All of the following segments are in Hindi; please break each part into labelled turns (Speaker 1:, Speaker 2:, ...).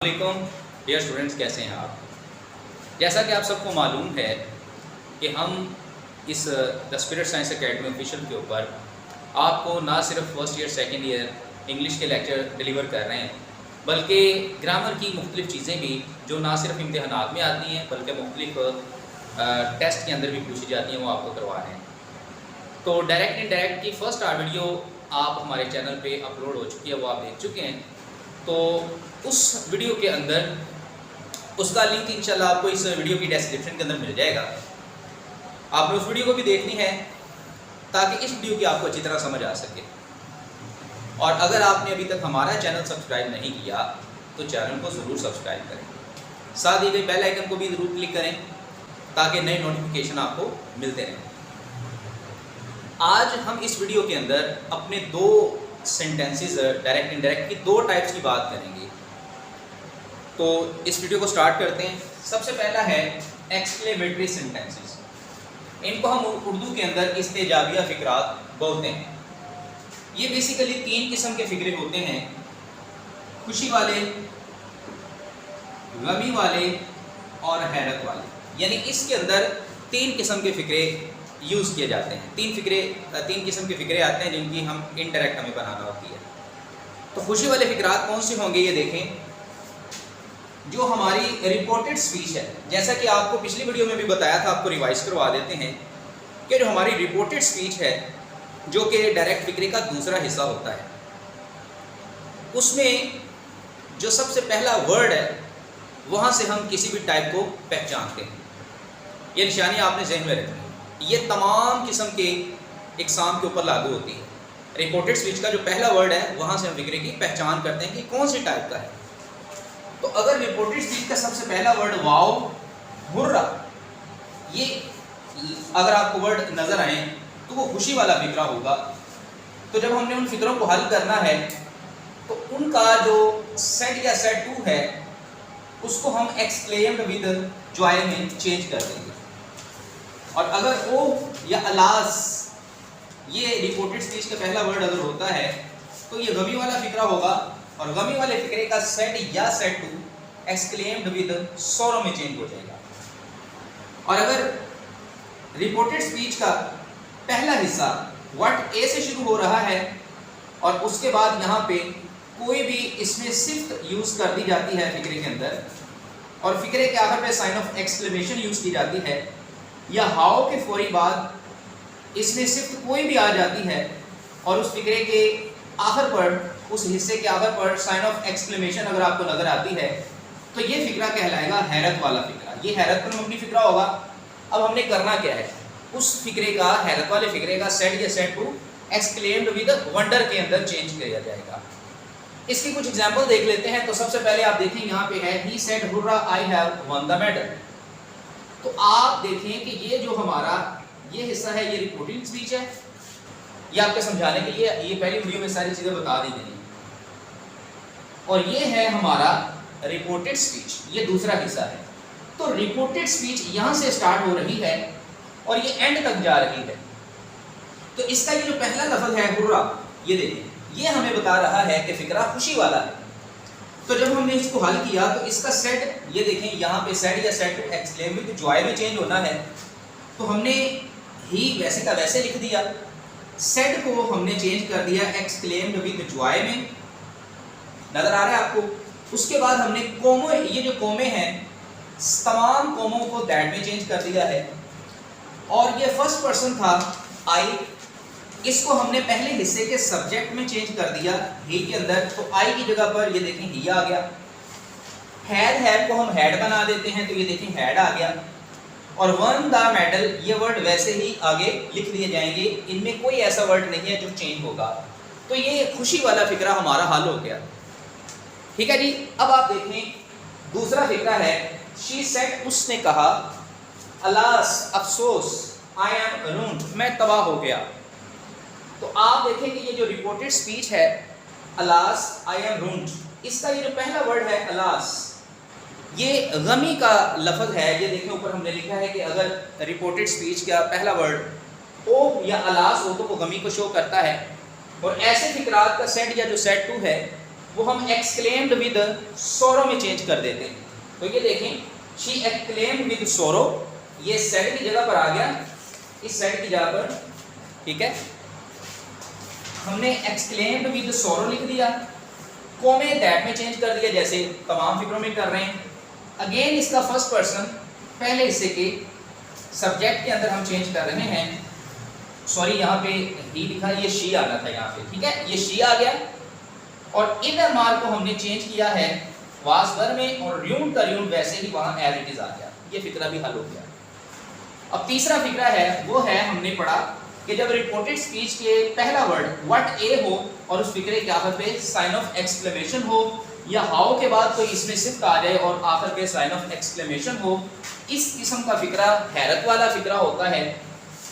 Speaker 1: वालेकुम डियर स्टूडेंट्स, कैसे हैं आप। जैसा कि आप सबको मालूम है कि हम इस the spirit science academy official के ऊपर आपको ना सिर्फ first year second year English के लेक्चर डिलीवर कर रहे हैं, बल्कि ग्रामर की मुख्तलिफ़ चीज़ें भी जो ना सिर्फ इम्तिहानात में आती हैं बल्कि मुख्तलिफ़ टेस्ट के अंदर भी पूछी जाती हैं, वो आपको करवा रहे हैं। तो डायरेक्ट इनडायरेक्ट की फ़र्स्ट आर वीडियो आप हमारे चैनल पे अपलोड हो चुकी है, वो आप देख चुके हैं। तो उस वीडियो के अंदर उसका लिंक इंशाल्लाह आपको इस वीडियो की डिस्क्रिप्शन के अंदर मिल जाएगा। आपने उस वीडियो को भी देखनी है ताकि इस वीडियो की आपको अच्छी तरह समझ आ सके। और अगर आपने अभी तक हमारा चैनल सब्सक्राइब नहीं किया तो चैनल को ज़रूर सब्सक्राइब करें, साथ ही बेल आइकन को भी ज़रूर क्लिक करें ताकि नए नोटिफिकेशन आपको मिलते रहें। आज हम इस वीडियो के अंदर अपने दो सेंटेंसेस डायरेक्ट इनडायरेक्ट की दो टाइप्स की बात करेंगे। तो इस वीडियो को स्टार्ट करते हैं। सबसे पहला है एक्सक्लेमेटरी सेंटेंसेस। इनको हम उर्दू के अंदर इस्तेजाबिया फ़िक्रात बोलते हैं। ये बेसिकली तीन किस्म के फ़िक्रे होते हैं, खुशी वाले, गमी वाले और हैरत वाले। यानी इसके अंदर तीन किस्म के फ़िक्रे यूज़ किए जाते हैं। तीन किस्म के फ़िक्रे आते हैं जिनकी हम इनडायरेक्ट हमें बनाना होती है। तो खुशी वाले फ़िक्रात कौन से होंगे, ये देखें। जो हमारी रिपोर्टेड स्पीच है, जैसा कि आपको पिछली वीडियो में भी बताया था, आपको रिवाइज करवा देते हैं कि जो हमारी रिपोर्टेड स्पीच है, जो कि डायरेक्ट फ़िक्रे का दूसरा हिस्सा होता है, उसमें जो सबसे पहला वर्ड है वहाँ से हम किसी भी टाइप को पहचानते हैं। ये निशानी आपने जहन में रखनी है। ये तमाम किस्म के एग्ज़ाम के ऊपर लागू होती है। रिपोर्टेड स्पीच का जो पहला वर्ड है वहाँ से हम फ़िक्रे की पहचान करते हैं कि कौन सी टाइप का है। तो अगर रिपोर्टेड स्पीच का सबसे पहला वर्ड वाओ, हुर्रा, ये अगर आपको वर्ड नज़र आए तो वो खुशी वाला फ़िक्रा होगा। तो जब हमने उन फ़िक्रों को हल करना है तो उनका जो सेट या सेट टू है उसको हम एक्सक्लेम्ड विद जॉय में चेंज कर देंगे। और अगर ओ या अलास ये रिपोर्टेड स्पीच का पहला वर्ड अगर होता है तो ये गमी वाला फ़िक्रा होगा, और गमी वाले फ़िक्रे का सेट या said to exclaimed with sorrow में चेंज हो जाएगा। और अगर रिपोर्टेड स्पीच का पहला हिस्सा वर्ड ए से शुरू हो रहा है और उसके बाद यहाँ पे कोई भी इसमें सिर्फ यूज़ कर दी जाती है फ़िक्रे के अंदर, और फ़िक्रे के आखिर पे साइन ऑफ एक्सक्लेमेशन यूज़ की जाती है, या हाउ के फौरी बाद इसमें सिर्फ कोई भी आ जाती है और उस फ़िक्रे के आखिर पर, उस हिस्से के आखिर पर साइन ऑफ एक्सक्लेमेशन अगर आपको नज़र आती है तो ये फ़िक्रा कहलाएगा हैरत वाला फ़िक्रा। ये हैरत पर मबनी फ़िक्रा होगा। अब हमने करना क्या है, उस फ़िक्रे का, हैरत वाले फ़िक्रे का सेट या said to exclaimed with wonder के अंदर चेंज किया जाएगा। इसकी कुछ एग्जाम्पल देख लेते हैं। तो सबसे पहले आप देखें, यहाँ पे है he said hurrah I have one the medal. तो आप देखें कि ये जो हमारा ये हिस्सा है ये रिपोर्टिंग स्पीच है। ये आपके समझाने के लिए ये पहली वीडियो में सारी चीज़ें बता दी गई, और ये है हमारा रिपोर्टेड स्पीच, ये दूसरा हिस्सा है। तो रिपोर्टेड स्पीच यहाँ से स्टार्ट हो रही है और ये एंड तक जा रही है। तो इसका ये जो पहला लफ्ज़ है हुर्रा, ये देखें, ये हमें बता रहा है कि फ़िक्रा खुशी वाला है। तो जब हमने इसको हल किया तो इसका सेट, ये देखें, यहाँ पे सेट या said to exclaim with joy में चेंज होना है। तो हमने ही वैसे का वैसे लिख दिया, सेट को हमने चेंज कर दिया एक्सक्लेम्ड विद जॉय में, नज़र आ रहा है आपको। उसके बाद हमने कोमो, ये जो कोमे हैं, तमाम कोमों को दैट में चेंज कर दिया है। और ये फर्स्ट पर्सन था आई, इसको हमने पहले हिस्से के सब्जेक्ट में चेंज कर दिया ही के अंदर। तो आई की जगह पर ये देखें ही आ गया। हैड को हम हैड बना देते हैं, तो ये देखें हैड आ गया। और वन द मेडल, ये वर्ड वैसे ही आगे लिख दिए जाएंगे, इनमें कोई ऐसा वर्ड नहीं है जो चेंज होगा। तो ये खुशी वाला फ़िक्रा हमारा हल हो गया। ठीक है जी। अब आप देखें दूसरा फ़िक्रा है शी सेड, उसने कहा, अलास, अफसोस, आई एम रून्ड, मैं तबाह हो गया। तो आप देखें कि ये जो रिपोर्टेड स्पीच है अलास, आई एम रून्ड, इसका ये जो पहला वर्ड है अलास, ये गमी का लफ्ज़ है। ये देखें ऊपर हमने लिखा है कि अगर रिपोर्टेड स्पीच का पहला वर्ड ओ या अलास हो तो वो गमी को शो करता है। और ऐसे फ़िक्रात का सेट या जो सेट टू है वो हम एक्सक्लेम्ड विद सोरो में चेंज कर देते हैं। तो ये देखें, शी एक्सक्लेम्ड विद सोरो, ये सेड की जगह पर आ गया, इस सेड की जगह पर, ठीक है, हमने एक्सक्लेम्ड विद सोरो लिख दिया, कोमे दैट में चेंज कर दिया जैसे तमाम फिक्रों में कर रहे हैं। अगेन इसका फर्स्ट पर्सन पहले हिस्से के सब्जेक्ट के अंदर हम चेंज कर रहे हैं, सॉरी यहाँ पे ही लिखा, ये शी आना था यहाँ पे, ठीक है, ये शी आ गया। और इनर मार्क को हमने चेंज किया है वास वर में, और र्यून का र्यून वैसे ही वहाँ एज इट इज आ गया। ये फिक्रा भी हल हो गया। अब तीसरा फिक्रा है, वो है हमने पढ़ा कि जब रिपोर्टेड स्पीच के पहला वर्ड व्हाट ए हो और उस फिक्रे के आखिर पे साइन ऑफ एक्सक्लेमेशन हो, या हाउ के बाद कोई इसमें सिफ्त आ जाए और आखिर पे साइन ऑफ एक्सक्लेमेशन हो, इस किस्म का फिक्रा हैरत वाला फिक्रा होता है।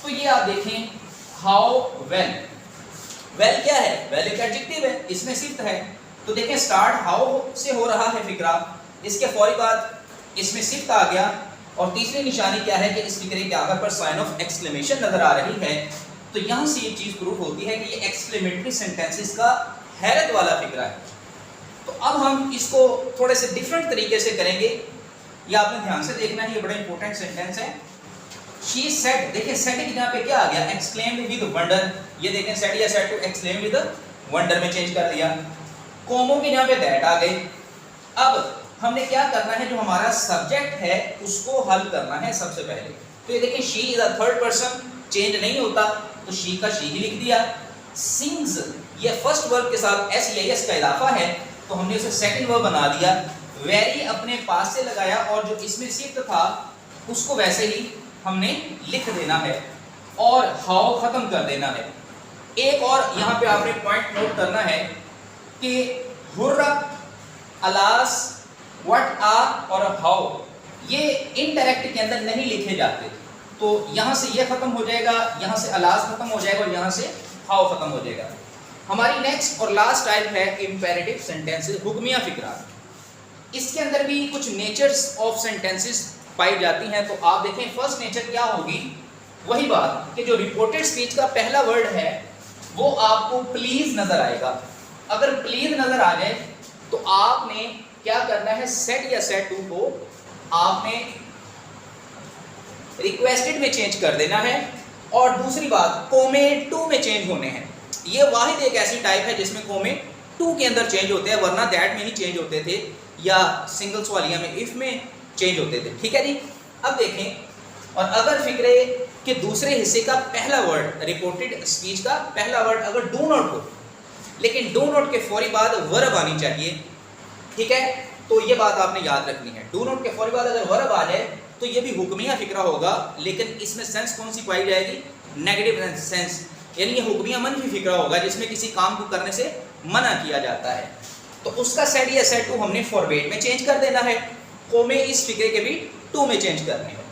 Speaker 1: तो ये आप देखें, हाउ वेल, वेल क्या है, वेल एक एडजेक्टिव है, इसमें सिफ्त है। तो देखें स्टार्ट हाउ से हो रहा है फिक्रा, इसके फौरी बाद इसमें सिफ्त आ गया, और तीसरी निशानी क्या है कि इस फिक्रे के आखिर पर साइन ऑफ एक्सक्लेमेशन नजर आ रही है। तो यहाँ से ये चीज प्रूफ होती है कि ये एक्सक्लेमेटरी सेंटेंसेस का हैरत वाला फिक्रा है। तो अब हम इसको थोड़े से डिफरेंट तरीके से करेंगे, ये आपने ध्यान से देखना है, ये बड़ा इंपॉर्टेंट सेंटेंस है। शी सेड, देखिए सेड की जगह पे क्या आ गया, एक्सक्लेम्ड विद वंडर, ये देखें सेड या said to exclaim with wonder में चेंज कर दिया। कोमो की जगह पे दैट आ गई। अब हमने क्या करना है, जो हमारा सब्जेक्ट है उसको हल करना है सबसे पहले। तो ये देखिए she is a third person, change नहीं होता, तो शी का शी ही लिख दिया। सिंग्स, ये फर्स्ट वर्ब के साथ एस या एस का इजाफा है, तो हमने उसे सेकंड वर्ब बना दिया। वेरी अपने पास से लगाया, और जो इसमें सिफ्त था उसको वैसे ही हमने लिख देना है, और हाउ खत्म कर देना है। एक और यहाँ पे आपने पॉइंट नोट करना है कि हुर्रा, अलास, व्हाट आ और हाउ ये इनडायरेक्ट के अंदर नहीं लिखे जाते। तो यहाँ से ये खत्म हो जाएगा, यहाँ से अलास खत्म हो जाएगा, और यहाँ से हाउ खत्म हो जाएगा। हमारी नेक्स्ट और लास्ट टाइप है इंपेरेटिव सेंटेंसेस, हुक्मिया फिक्रा। इसके अंदर भी कुछ नेचर्स ऑफ सेंटेंसेस पाई जाती हैं। तो आप देखें फर्स्ट नेचर क्या होगी, वही बात कि जो रिपोर्टेड स्पीच का पहला वर्ड है वो आपको प्लीज नजर आएगा। अगर प्लीज नजर आ जाए तो आपने क्या करना है, सेड या सेड टू को आपने रिक्वेस्टेड में चेंज कर देना है, और दूसरी बात कोमे टू में चेंज होने हैं। ये वाहिद एक ऐसी टाइप है जिसमें कोमे टू के अंदर चेंज होते हैं, वरना दैट में ही चेंज होते थे, या सिंगल सवालिया में इफ में चेंज होते थे, ठीक है जी। अब देखें, और अगर फिक्रे के दूसरे हिस्से का पहला वर्ड, रिपोर्टेड स्पीच का पहला वर्ड अगर डू नॉट हो, लेकिन डू नॉट के फौरी बाद वर्ब आनी चाहिए, ठीक है, तो ये बात आपने याद रखनी है। डू नॉट के फौरी बाद अगर वर्ब आ जाए तो ये भी हुक्मिया फिक्रा होगा, लेकिन इसमें सेंस कौन सी पाई जाएगी, नेगेटिव सेंस, यानी ये हुक्मिया मनफी फिक्रा होगा जिसमें किसी काम को करने से मना किया जाता है। तो उसका सेड या सेड टू हमने फॉरवर्ड में चेंज कर देना है, कोमे इस फिक्रे के भी टू में चेंज करने हैं।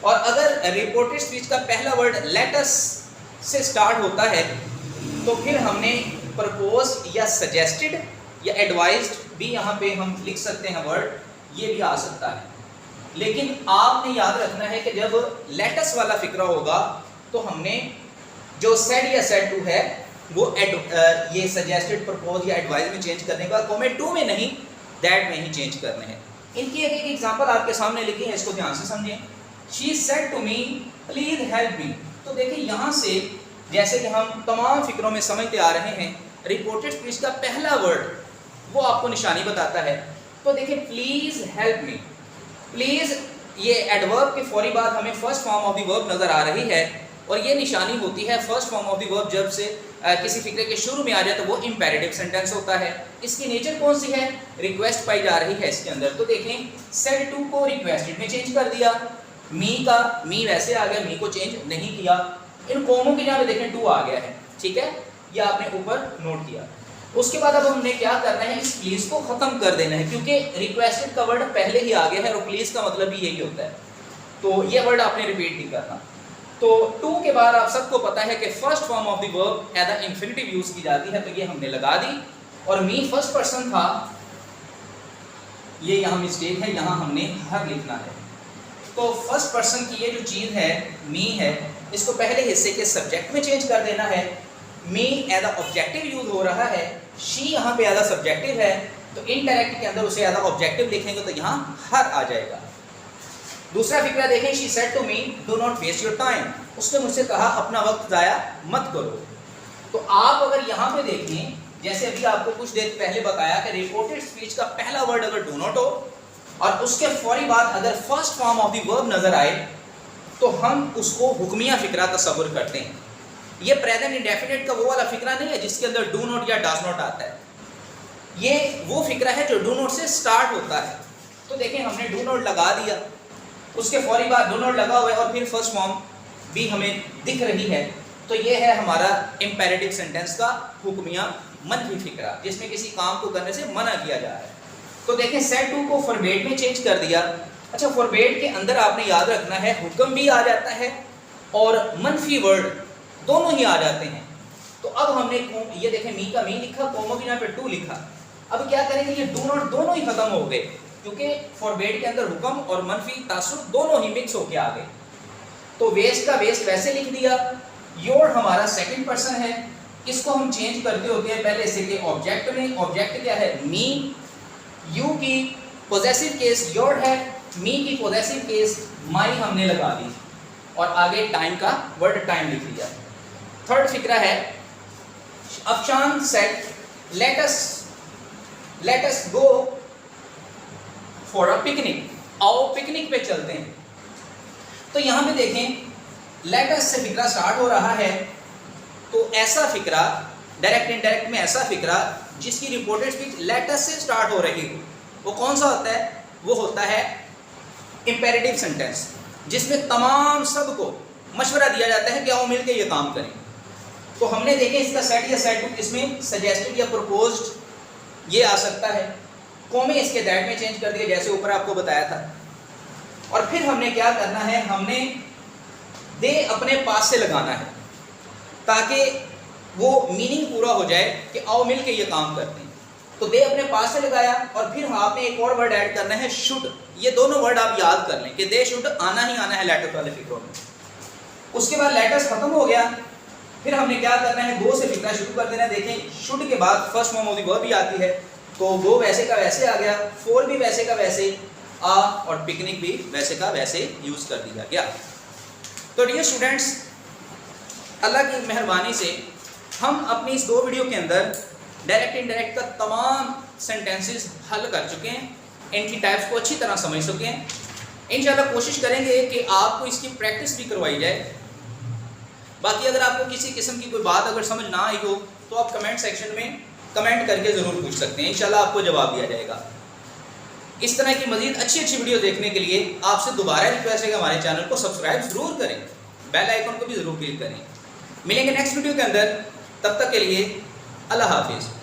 Speaker 1: और अगर रिपोर्टेड स्पीच का पहला वर्ड लेटस से स्टार्ट होता है तो फिर हमने प्रपोज या सजेस्टेड या एडवाइज्ड भी यहाँ पे हम लिख सकते हैं वर्ड, ये भी आ सकता है। लेकिन आपने याद रखना है कि जब लेटस वाला फिक्रा होगा तो हमने जो सेड या सेड टू है वो ये सजेस्टेड, प्रपोज या एडवाइज में चेंज करने का, कोमे टू में नहीं दैट में ही चेंज करने हैं। इनकी एक एग्जांपल आपके सामने लिखी है, इसको ध्यान से समझें। She said to me please help me. तो देखिए यहाँ से जैसे कि हम तमाम फिक्रों में समझते आ रहे हैं, रिपोर्टेड स्पीच का पहला वर्ड वो आपको निशानी बताता है। तो देखिए प्लीज हेल्प मी, प्लीज ये एडवर्ब के फौरी बाद हमें first form of the verb नजर आ रही है, और ये निशानी होती है first form of the verb जब से किसी फिक्रे के शुरू में आ जाए तो वो इंपेरेटिव सेंटेंस होता है। इसकी नेचर कौन सी है, रिक्वेस्ट पाई जा रही है इसके अंदर। तो देखें सेड टू को रिक्वेस्टेड में चेंज कर दिया, मी का मी वैसे आ गया, मी को चेंज नहीं किया। इन कोमों की जगह पे देखें टू आ गया है, ठीक है, ये आपने ऊपर नोट किया। उसके बाद अब हमने क्या करना है, इस प्लीज को खत्म कर देना है, क्योंकि रिक्वेस्टेड का वर्ड पहले ही आ गया है और प्लीज का मतलब भी यही होता है। तो ये वर्ड आपने रिपीट नहीं करना। तो टू के बाद आप सबको पता है कि first form of the verb as a infinitive use की जाती है, तो ये हमने लगा दी। और मी फर्स्ट पर्सन था, ये यहाँ मिस्टेक है, यहाँ हमने हर लिखना है। तो फर्स्ट पर्सन की ये जो चीज़ है मी है, इसको पहले हिस्से के सब्जेक्ट में चेंज कर देना है। Me as a objective use हो रहा है, शी यहाँ पे ज़्यादा सब्जेक्टिव है, तो इनडायरेक्ट के अंदर उसे ज़्यादा ऑब्जेक्टिव लिखेंगे तो यहाँ हर आ जाएगा। दूसरा फिक्रा देखें, she said to me do not waste your time, उसने मुझसे कहा अपना वक्त ज़ाया मत करो। तो आप अगर यहाँ पे देखें, जैसे अभी आपको कुछ देर पहले बताया कि रिपोर्टेड स्पीच का पहला वर्ड अगर डू नॉट हो और उसके फौरी बाद अगर first form of the verb नजर आए तो हम उसको हुक्मिया फिक्रा तस्वुर करते हैं। ये प्रेजेंट इंडेफिनिट का वो वाला फिक्रा नहीं है जिसके अंदर डू नॉट या डज नॉट आता है, ये वो फिक्रा है जो डू नॉट से स्टार्ट होता है। तो देखें हमने डू नॉट लगा दिया, उसके फौरी बाद डू नॉट लगा हुआ है और फिर फर्स्ट फॉर्म भी हमें दिख रही है, तो ये है हमारा इंपेरेटिव सेंटेंस का हुक्मिया मनफी फिक्रा जिसमें किसी काम को करने से मना किया जा रहा है। तो देखें सेड टू को फॉरबेड में चेंज कर दिया। अच्छा, फॉरबेड के अंदर आपने याद रखना है हुक्म भी आ जाता है और मनफी वर्ड दोनों ही आ जाते हैं। तो अब हमने ये देखें मी का मी लिखा, कोमा की यहाँ पे टू लिखा। अब क्या करेंगे, ये डू नॉट दोनों ही खत्म हो गए क्योंकि फॉरबेड के अंदर हुक्म और मनफी तासुर दोनों ही मिक्स होके आ गए। तो वेस्ट का वेस्ट वैसे लिख दिया। योर हमारा सेकंड पर्सन है, इसको हम चेंज करते होते हैं पहले से के ऑब्जेक्ट में। ऑब्जेक्ट क्या है, मी। यू की पोजेसिव केस योर है, मी की पोजेसिव केस माई हमने लगा दी और आगे टाइम का वर्ड टाइम लिख लिया। थर्ड फिक्रा है, Afshan said let us go for a picnic, आओ पिकनिक पे चलते हैं। तो यहाँ पे देखें लेट अस से फिक्रा स्टार्ट हो रहा है, तो ऐसा फिक्रा डायरेक्ट इनडायरेक्ट में ऐसा फिक्रा जिसकी रिपोर्टेड स्पीच लेट अस से स्टार्ट हो रही हो, वो कौन सा होता है, वो होता है इंपेरेटिव सेंटेंस जिसमें तमाम सबको मशवरा दिया जाता है कि आओ मिलके ये काम करें। तो हमने देखे इसका सेट या सेट टू, इसमें सजेस्टेड या प्रपोज्ड ये आ सकता है। कोमे इसके दैट में चेंज कर दिया जैसे ऊपर आपको बताया था। और फिर हमने क्या करना है, हमने दे अपने पास से लगाना है ताकि वो मीनिंग पूरा हो जाए कि आओ मिलके ये काम करते हैं। तो दे अपने पास से लगाया और फिर आपने एक और वर्ड ऐड करना है शुड। ये दोनों वर्ड आप याद कर लें कि दे शुड आना ही आना है लेटर्स वाले फिक्रों में। उसके बाद लेटर्स खत्म हो गया, फिर हमने क्या करना है, दो से फिक्रा शुरू कर देना है। देखें शुड के बाद first form of the verb भी आती है, तो वो वैसे का वैसे आ गया, फॉर भी वैसे का वैसे आ और पिकनिक भी वैसे का वैसे यूज कर दिया गया। तो डियर स्टूडेंट्स, अल्लाह की मेहरबानी से हम अपनी इस दो वीडियो के अंदर डायरेक्ट इनडायरेक्ट का तमाम सेंटेंसेस हल कर चुके हैं, इनकी टाइप्स को अच्छी तरह समझ चुके हैं। इंशाल्लाह कोशिश करेंगे कि आपको इसकी प्रैक्टिस भी करवाई जाए। बाकी अगर आपको किसी किस्म की कोई बात अगर समझ ना आई हो तो आप कमेंट सेक्शन में कमेंट करके ज़रूर पूछ सकते हैं, इंशाल्लाह आपको जवाब दिया जाएगा। इस तरह की मज़ीद अच्छी अच्छी वीडियो देखने के लिए आपसे दोबारा रिक्वेस्ट है कि हमारे चैनल को सब्सक्राइब ज़रूर करें, बेल आइकन को भी ज़रूर क्लिक करें। मिलेंगे नेक्स्ट वीडियो के अंदर, तब तक के लिए अल्लाह हाफिज़।